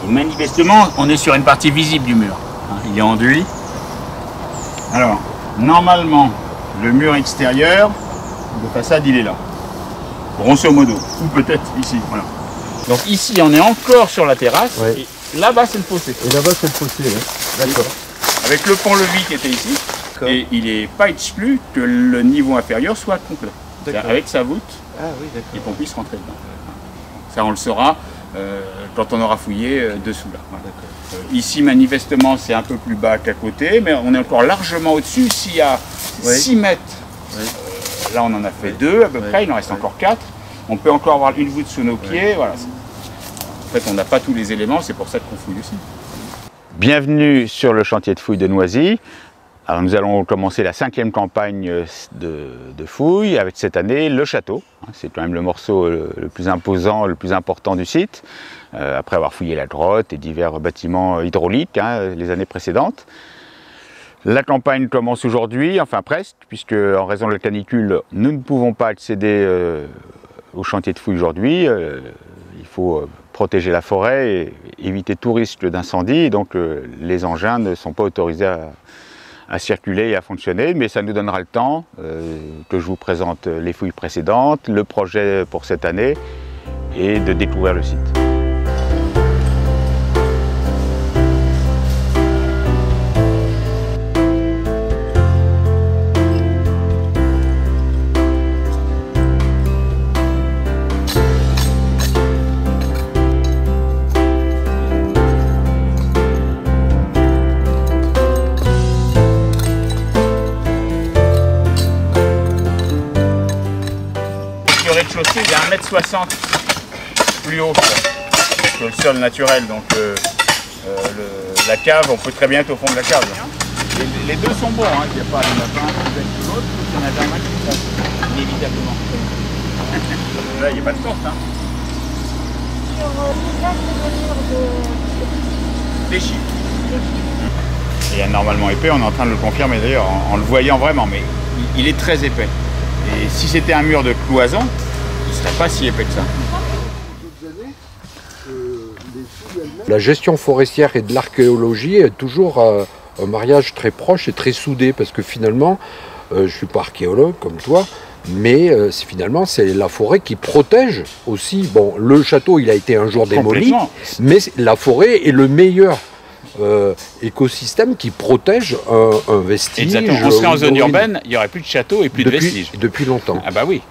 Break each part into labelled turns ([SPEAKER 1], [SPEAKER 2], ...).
[SPEAKER 1] Et manifestement, on est sur une partie visible du mur. Il est enduit. Alors, normalement, le mur extérieur de façade, il est là. Grosso modo. Ou peut-être ici. Voilà. Donc ici, on est encore sur la terrasse.
[SPEAKER 2] Ouais.
[SPEAKER 1] Et là-bas, c'est le fossé.
[SPEAKER 2] Et là-bas, c'est le fossé, ouais. D'accord.
[SPEAKER 1] Avec le pont-levis qui était ici. Et il n'est pas exclu que le niveau inférieur soit complet. Avec sa voûte, et qu'on puisse rentrer dedans. Ça, on le saura quand on aura fouillé dessous là. Ici, manifestement, c'est un peu plus bas qu'à côté, mais on est encore largement au-dessus. S'il y a 6 mètres, là on en a fait 2 à peu près, il en reste encore 4. On peut encore avoir une voûte sous nos pieds. Voilà. En fait, on n'a pas tous les éléments, c'est pour ça qu'on fouille aussi. Bienvenue sur le chantier de fouilles de Noisy. Alors nous allons commencer la 5e campagne de fouilles avec cette année le château. C'est quand même le morceau le plus imposant, le plus important du site, après avoir fouillé la grotte et divers bâtiments hydrauliques les années précédentes. La campagne commence aujourd'hui, enfin presque, puisque en raison de la canicule, nous ne pouvons pas accéder au chantier de fouilles aujourd'hui. Il faut protéger la forêt et éviter tout risque d'incendie, donc les engins ne sont pas autorisés à circuler et à fonctionner, mais ça nous donnera le temps que je vous présente les fouilles précédentes, le projet pour cette année et de découvrir le site. Le rez-de-chaussée, il est à 1,60 m plus haut que le sol naturel, donc la cave, on peut très bien être au fond de la cave. Les deux sont bons, il n'y a pas un plus belle que l'autre, il y en a un qui passe, inévitablement. Là, il n'y a pas de porte.
[SPEAKER 3] Sur l'usage de mur
[SPEAKER 1] Des chiffres. Il est normalement épais, on est en train de le confirmer d'ailleurs, en le voyant vraiment, mais il est très épais. Et si c'était un mur de cloison, il ne serait pas si épais que ça.
[SPEAKER 2] La gestion forestière et de l'archéologie est toujours un mariage très proche et très soudé, parce que finalement, je ne suis pas archéologue comme toi, mais finalement c'est la forêt qui protège aussi. Bon, le château il a été un jour démoli, mais la forêt est le meilleur écosystème qui protège un vestige.
[SPEAKER 1] Exactement. On serait en zone urbaine, il n'y aurait plus de château et plus de vestiges.
[SPEAKER 2] Depuis longtemps.
[SPEAKER 1] Ah bah oui.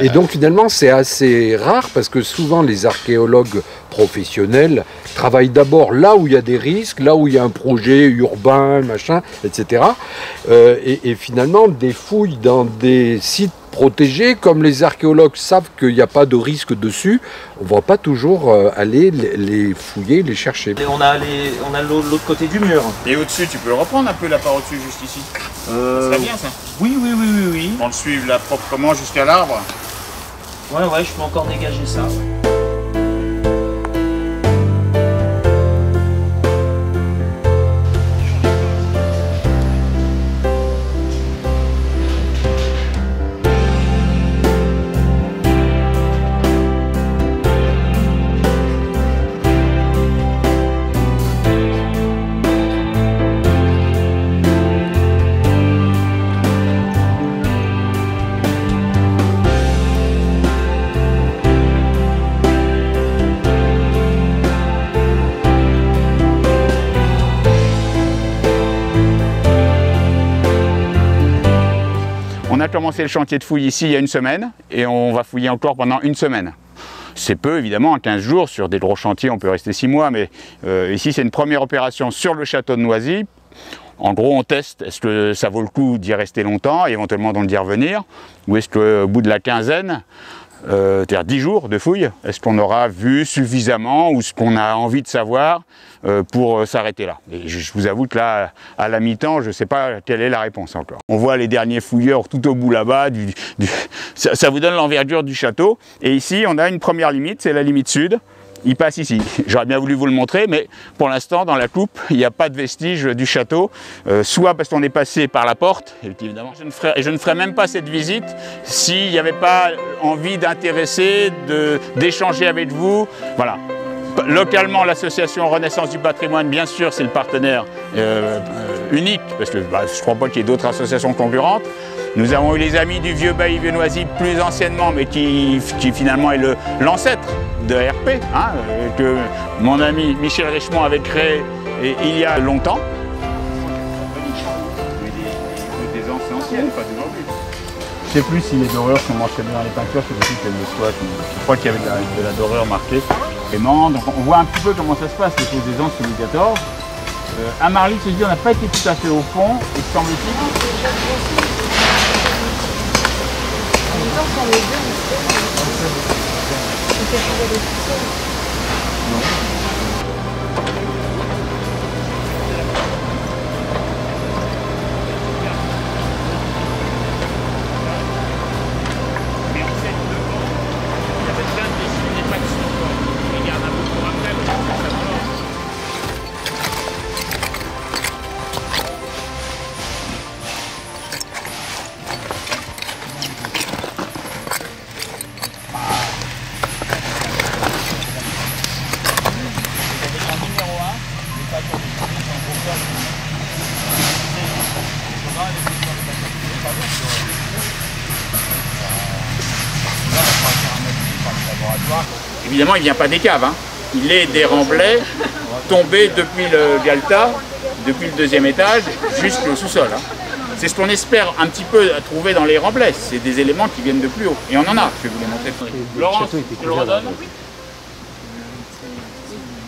[SPEAKER 2] Et donc finalement c'est assez rare, parce que souvent les archéologues professionnels travaillent d'abord là où il y a des risques, là où il y a un projet urbain, machin, etc. Et finalement des fouilles dans des sites protégés, comme les archéologues savent qu'il n'y a pas de risque dessus, on ne va pas toujours aller les fouiller, les chercher.
[SPEAKER 4] Et on a l'autre côté du mur.
[SPEAKER 1] Et au-dessus, tu peux le reprendre un peu la part au-dessus, juste ici. Ça serait bien ça.
[SPEAKER 4] Oui.
[SPEAKER 1] On le suive là proprement jusqu'à l'arbre.
[SPEAKER 4] Ouais, je peux encore dégager ça.
[SPEAKER 1] On a commencé le chantier de fouille ici il y a une semaine et on va fouiller encore pendant une semaine. C'est peu évidemment, 15 jours, sur des gros chantiers on peut rester 6 mois, mais ici c'est une première opération sur le château de Noisy. En gros on teste, est-ce que ça vaut le coup d'y rester longtemps, et éventuellement d'y revenir, ou est-ce qu'au bout de la quinzaine, c'est-à-dire 10 jours de fouille, est-ce qu'on aura vu suffisamment ou ce qu'on a envie de savoir pour s'arrêter là. Et je vous avoue que là, à la mi-temps, je ne sais pas quelle est la réponse encore. On voit les derniers fouilleurs tout au bout là-bas, ça vous donne l'envergure du château. Et ici, on a une première limite, c'est la limite sud. Il passe ici. J'aurais bien voulu vous le montrer, mais pour l'instant, dans la coupe, il n'y a pas de vestige du château, soit parce qu'on est passé par la porte, et évidemment, je ne ferai même pas cette visite s'il n'y avait pas envie d'intéresser, d'échanger avec vous. Voilà. Localement, l'association Renaissance du patrimoine, bien sûr, c'est le partenaire unique, parce que je ne crois pas qu'il y ait d'autres associations concurrentes. Nous avons eu les amis du vieux bailli viennoisie plus anciennement, mais qui finalement est l'ancêtre de RP, hein, que mon ami Michel Richemont avait créé il y a longtemps. Des anciennes, pas d'aujourd'hui. Je ne sais plus si les dorures sont mentionnées dans les peintures, c'est possible qu'elles le soient. Je crois qu'il y avait de la dorure marquée. Donc on voit un petit peu comment ça se passe, les choses des ans sous Louis XIV. À Marly, je dis, on n'a pas été tout à fait au fond, et semble-t-il. Évidemment, il ne vient pas des caves, hein. Il est des remblais tombés depuis le Galta, depuis le deuxième étage, jusqu'au sous-sol. Hein. C'est ce qu'on espère un petit peu trouver dans les remblais. C'est des éléments qui viennent de plus haut. Et on en a, je vais vous les montrer. Laurent, tu le redonnes?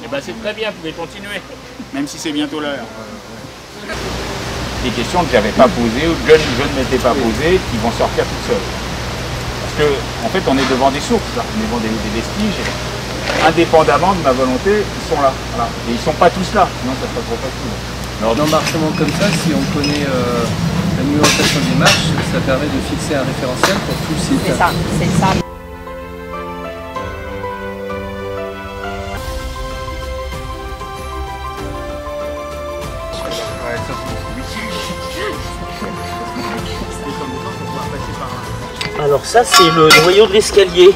[SPEAKER 1] Eh bien, c'est très bien, vous pouvez continuer, même si c'est bientôt l'heure. Des questions que je n'avais pas posées ou que je ne m'étais pas posées, qui vont sortir toutes seules. Parce qu'en fait, on est devant des sources, là. On est devant des vestiges, et indépendamment de ma volonté, ils sont là. Voilà. Et ils ne sont pas tous là, sinon ça serait trop facile.
[SPEAKER 5] Alors, dans marchement comme ça, si on connaît la numérotation des marches, ça permet de fixer un référentiel pour tout le site.
[SPEAKER 3] C'est ça, c'est ça.
[SPEAKER 4] Alors ça, c'est le noyau de l'escalier.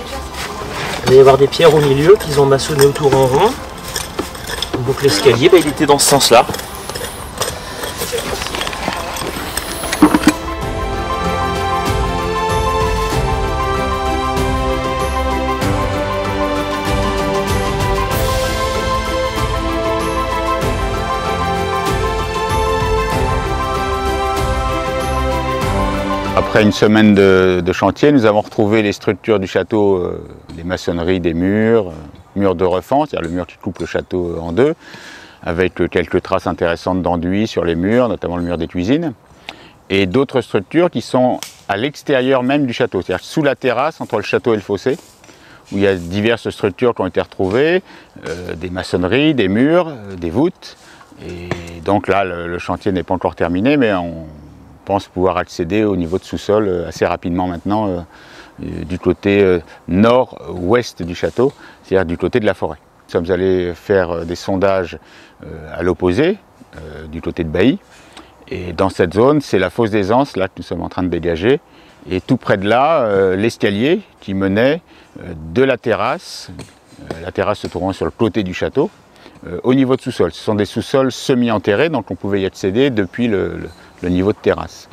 [SPEAKER 4] Il va y avoir des pierres au milieu qu'ils ont maçonnées autour en rond. Donc l'escalier, il était dans ce sens-là.
[SPEAKER 1] Après une semaine de chantier, nous avons retrouvé les structures du château, les maçonneries des murs, murs de refend, c'est-à-dire le mur qui coupe le château en deux, avec quelques traces intéressantes d'enduit sur les murs, notamment le mur des cuisines, et d'autres structures qui sont à l'extérieur même du château, c'est-à-dire sous la terrasse entre le château et le fossé, où il y a diverses structures qui ont été retrouvées, des maçonneries, des murs, des voûtes, et donc là le chantier n'est pas encore terminé, mais on pense pouvoir accéder au niveau de sous-sol assez rapidement maintenant du côté nord-ouest du château, c'est-à-dire du côté de la forêt. Nous sommes allés faire des sondages à l'opposé, du côté de Bailly, et dans cette zone, c'est la fosse des Anses là que nous sommes en train de dégager, et tout près de là, l'escalier qui menait de la terrasse se trouvant sur le côté du château, au niveau de sous-sol. Ce sont des sous-sols semi-enterrés, donc on pouvait y accéder depuis le niveau de terrasse.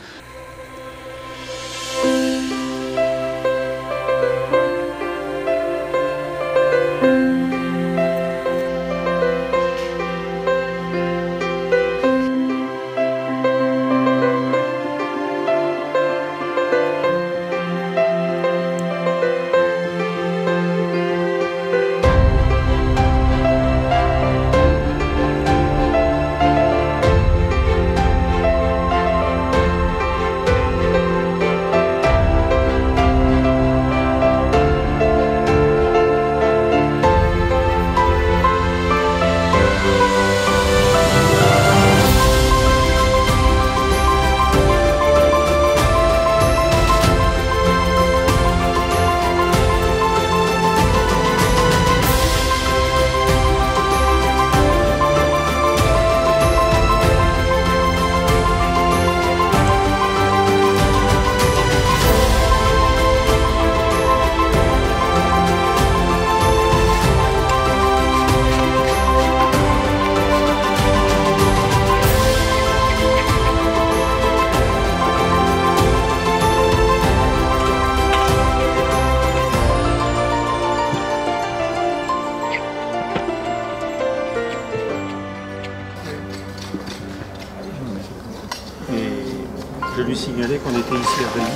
[SPEAKER 6] Je lui signalais qu'on était ici à Bailly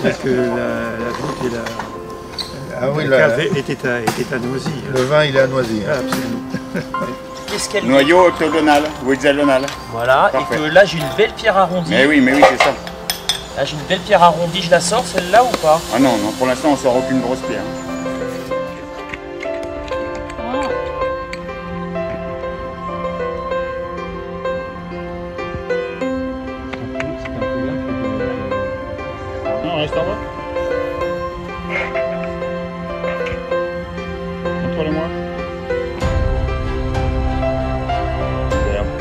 [SPEAKER 6] et que la voûte et la cave étaient à Noisy.
[SPEAKER 7] Le vin, il est à Noisy.
[SPEAKER 6] Ah, absolument.
[SPEAKER 1] Noyau octogonal ou hexagonal.
[SPEAKER 4] Voilà,
[SPEAKER 1] Parfait.
[SPEAKER 4] et que là j'ai une belle pierre arrondie.
[SPEAKER 1] Mais oui, c'est ça.
[SPEAKER 4] Là j'ai une belle pierre arrondie, je la sors celle-là ou pas?
[SPEAKER 1] Ah non, pour l'instant on sort aucune grosse pierre. Non, reste en bas. Contrôlez-moi.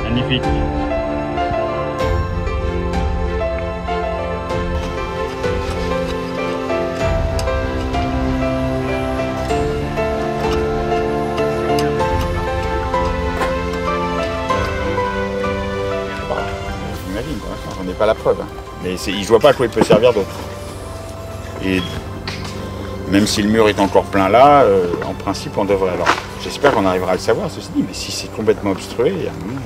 [SPEAKER 1] Magnifique. J'imagine, pour l'instant, j'en ai pas la preuve. Hein. Mais je vois pas à quoi il peut servir d'autre. Et même si le mur est encore plein là, en principe on devrait. Alors j'espère qu'on arrivera à le savoir, ceci dit, mais si c'est complètement obstrué, il y a un moment.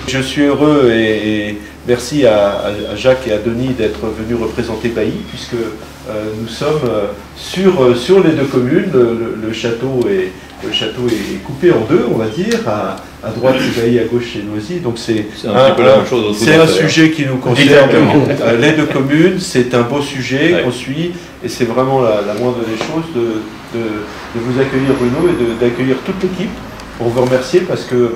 [SPEAKER 8] Je suis heureux et merci à Jacques et à Denis d'être venus représenter Bailly, puisque nous sommes sur les deux communes. Le château est coupé en deux, on va dire. À droite c'est Bailly, à gauche c'est Noisy. Donc c'est un sujet qui nous concerne. Les deux communes, c'est un beau sujet qu'on suit et c'est vraiment la moindre des choses de vous accueillir, Bruno, et d'accueillir toute l'équipe. Pour vous remercier parce que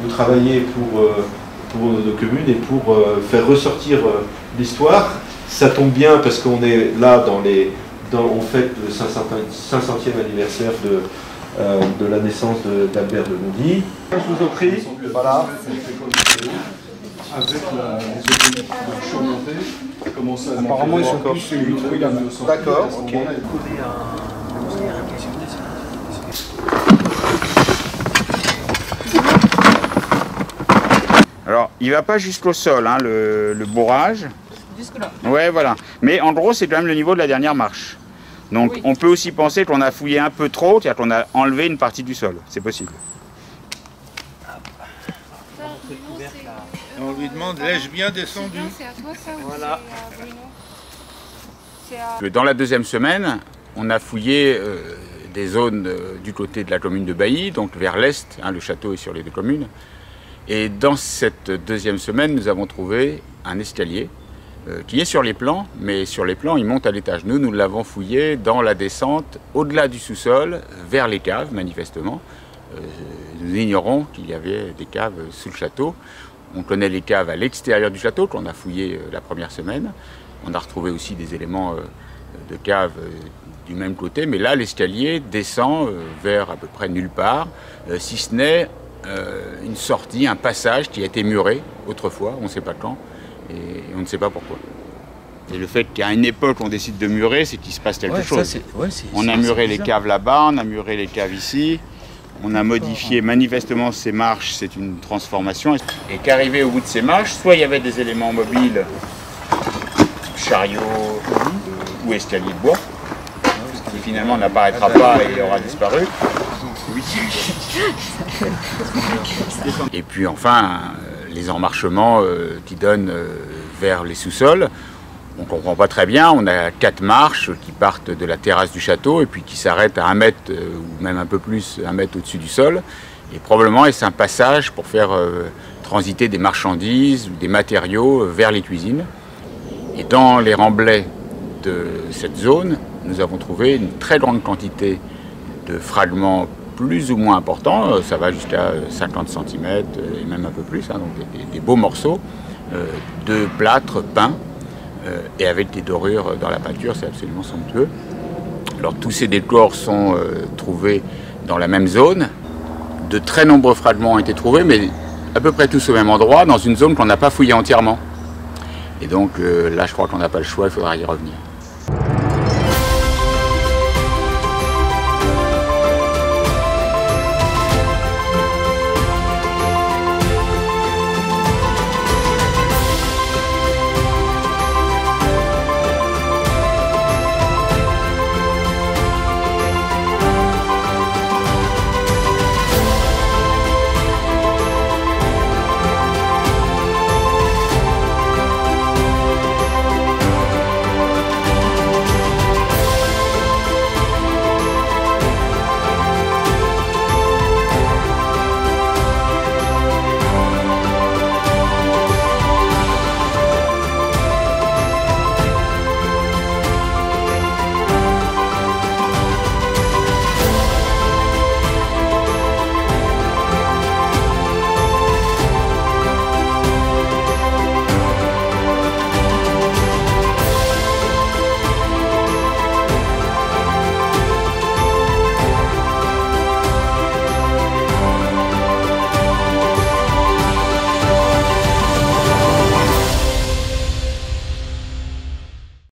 [SPEAKER 8] vous travaillez pour nos communes et pour faire ressortir l'histoire. Ça tombe bien parce qu'on est là on fête le 500e anniversaire de la naissance d'Albert de Montdy. Je vous en prie. Voilà.
[SPEAKER 9] Avec les autoroutes de surmontée, commencer à
[SPEAKER 2] apparemment ils sont plus vitreux là.
[SPEAKER 8] D'accord, ok.
[SPEAKER 1] Alors, il va pas jusqu'au sol, hein, le bourrage.
[SPEAKER 10] Jusque-là.
[SPEAKER 1] Ouais, voilà. Mais en gros, c'est quand même le niveau de la dernière marche. Donc, on peut aussi penser qu'on a fouillé un peu trop, c'est-à-dire qu'on a enlevé une partie du sol. C'est possible.
[SPEAKER 7] On lui demande, l'ai-je bien descendu?
[SPEAKER 10] C'est à toi ça ou
[SPEAKER 4] Voilà.
[SPEAKER 10] c'est à Bruno?
[SPEAKER 1] Dans la deuxième semaine, on a fouillé des zones du côté de la commune de Bailly, donc vers l'est, hein, le château est sur les deux communes. Et dans cette deuxième semaine, nous avons trouvé un escalier qui est sur les plans, mais sur les plans, il monte à l'étage. Nous l'avons fouillé dans la descente, au-delà du sous-sol, vers les caves, manifestement. Nous ignorons qu'il y avait des caves sous le château. On connaît les caves à l'extérieur du château, qu'on a fouillé la première semaine. On a retrouvé aussi des éléments de caves du même côté, mais là, l'escalier descend vers à peu près nulle part, si ce n'est une sortie, un passage qui a été muré autrefois, on ne sait pas quand, et on ne sait pas pourquoi. Et le fait qu'à une époque on décide de murer, c'est qu'il se passe quelque chose. On a muré les caves là-bas, on a muré les caves ici, on a modifié manifestement ces marches, c'est une transformation. Et qu'arrivé au bout de ces marches, soit il y avait des éléments mobiles, chariot ou escalier de bois, qui finalement n'apparaîtra pas et aura disparu. Oui. Et puis enfin, les emmarchements qui donnent vers les sous-sols, on ne comprend pas très bien. On a 4 marches qui partent de la terrasse du château et puis qui s'arrêtent à 1 mètre ou même un peu plus, 1 mètre au-dessus du sol. Et probablement est-ce un passage pour faire transiter des marchandises ou des matériaux vers les cuisines. Et dans les remblais de cette zone, nous avons trouvé une très grande quantité de fragments plus ou moins importants, ça va jusqu'à 50 cm et même un peu plus, hein, donc des beaux morceaux de plâtre peint et avec des dorures dans la peinture, c'est absolument somptueux. Alors tous ces décors sont trouvés dans la même zone, de très nombreux fragments ont été trouvés, mais à peu près tous au même endroit, dans une zone qu'on n'a pas fouillée entièrement. Et donc là je crois qu'on n'a pas le choix, il faudra y revenir.